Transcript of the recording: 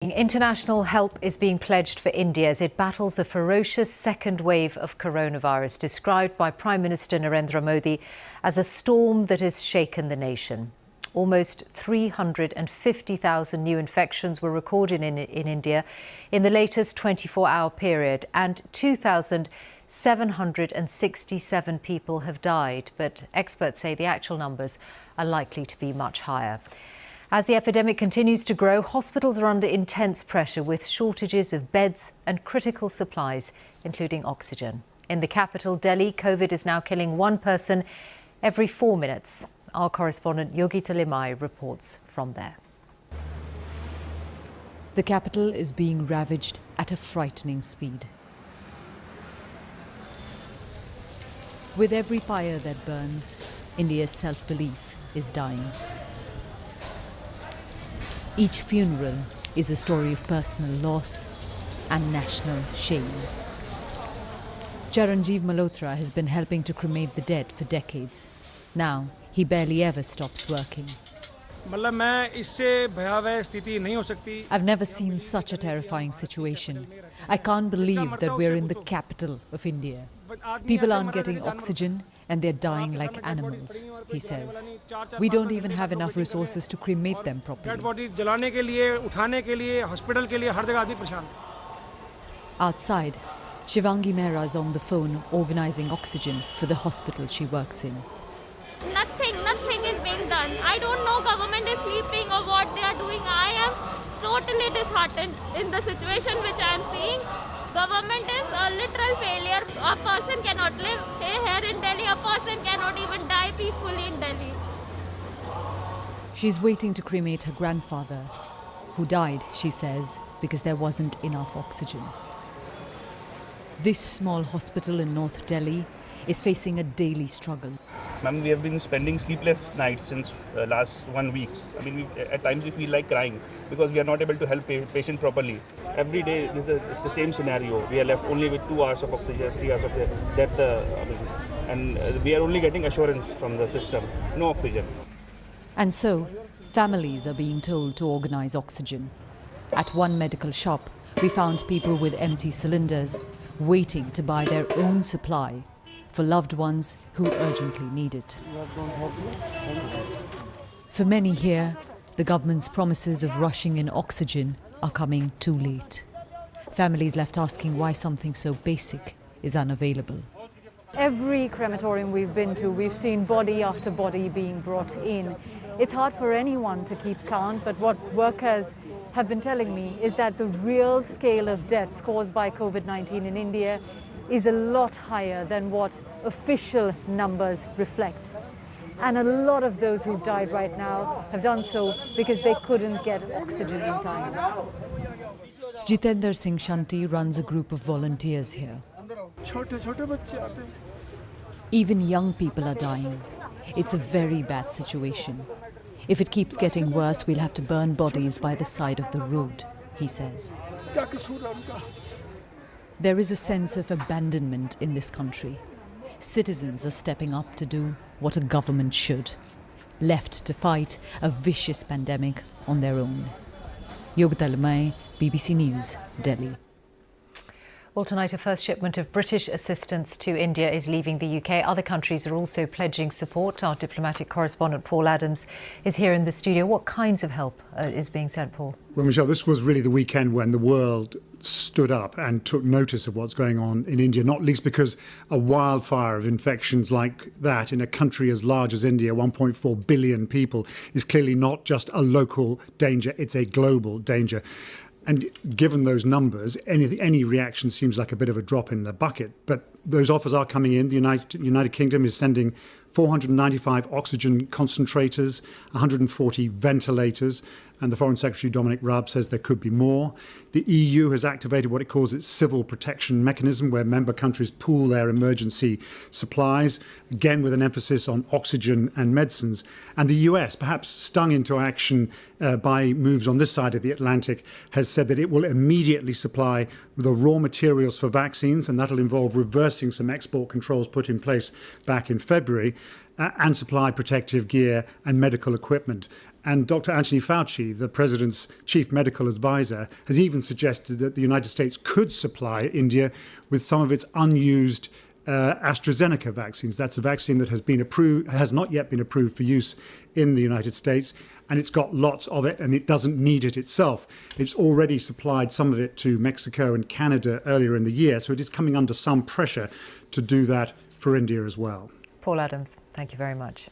evening. International help is being pledged for India as it battles a ferocious second wave of coronavirus, described by Prime Minister Narendra Modi as a storm that has shaken the nation. Almost 350,000 new infections were recorded in India in the latest 24-hour period, and 2,767 people have died. But experts say the actual numbers are likely to be much higher. As the epidemic continues to grow, hospitals are under intense pressure with shortages of beds and critical supplies, including oxygen. In the capital, Delhi, COVID is now killing one person every 4 minutes. Our correspondent Yogita Limai reports from there. The capital is being ravaged at a frightening speed. With every pyre that burns, India's self-belief is dying. Each funeral is a story of personal loss and national shame. Charanjeev Malhotra has been helping to cremate the dead for decades. Now, he barely ever stops working. I've never seen such a terrifying situation. I can't believe that we're in the capital of India. People aren't getting oxygen and they're dying like animals, he says. We don't even have enough resources to cremate them properly. Outside, Shivangi Mehra is on the phone organising oxygen for the hospital she works in. Nothing is being done. I don't know government is sleeping or what they are doing. I am totally disheartened in the situation which I am seeing. Government is a literal failure. A person cannot live here in Delhi. A person cannot even die peacefully in Delhi. She's waiting to cremate her grandfather, who died, she says, because there wasn't enough oxygen. This small hospital in North Delhi is facing a daily struggle. Ma'am, we have been spending sleepless nights since last 1 week. I mean, at times we feel like crying because we are not able to help patient properly. Every day this is the same scenario. We are left only with 2 hours of oxygen, 3 hours of death, and we are only getting assurance from the system, no oxygen. And so, families are being told to organize oxygen. At one medical shop, we found people with empty cylinders waiting to buy their own supply for loved ones who urgently need it. For many here, the government's promises of rushing in oxygen are coming too late. Families left asking why something so basic is unavailable. Every crematorium we've been to, we've seen body after body being brought in. It's hard for anyone to keep count, but what workers have been telling me is that the real scale of deaths caused by COVID-19 in India is a lot higher than what official numbers reflect. And a lot of those who've died right now have done so because they couldn't get oxygen in time. Jitender Singh Shanti runs a group of volunteers here. Even young people are dying. It's a very bad situation. If it keeps getting worse, we'll have to burn bodies by the side of the road, he says. There is a sense of abandonment in this country. Citizens are stepping up to do what a government should, left to fight a vicious pandemic on their own. Yogita Limai, BBC News, Delhi. Well, tonight a first shipment of British assistance to India is leaving the UK. Other countries are also pledging support. Our diplomatic correspondent Paul Adams is here in the studio. What kinds of help is being sent, Paul? Well, Michelle, this was really the weekend when the world stood up and took notice of what's going on in India, not least because a wildfire of infections like that in a country as large as India, 1.4 billion people, is clearly not just a local danger, it's a global danger. And given those numbers, any reaction seems like a bit of a drop in the bucket. But those offers are coming in. The United Kingdom is sending 495 oxygen concentrators, 140 ventilators, and the Foreign Secretary Dominic Raab says there could be more. The EU has activated what it calls its civil protection mechanism, where member countries pool their emergency supplies, again with an emphasis on oxygen and medicines. And the US, perhaps stung into action by moves on this side of the Atlantic, has said that it will immediately supply the raw materials for vaccines, and that'll involve reversing some export controls put in place back in February, and supply protective gear and medical equipment. And Dr. Anthony Fauci, the president's chief medical advisor, has even suggested that the United States could supply India with some of its unused AstraZeneca vaccines. That's a vaccine that has not yet been approved for use in the United States, and it's got lots of it, and it doesn't need it itself. It's already supplied some of it to Mexico and Canada earlier in the year, so it is coming under some pressure to do that for India as well. Paul Adams, thank you very much.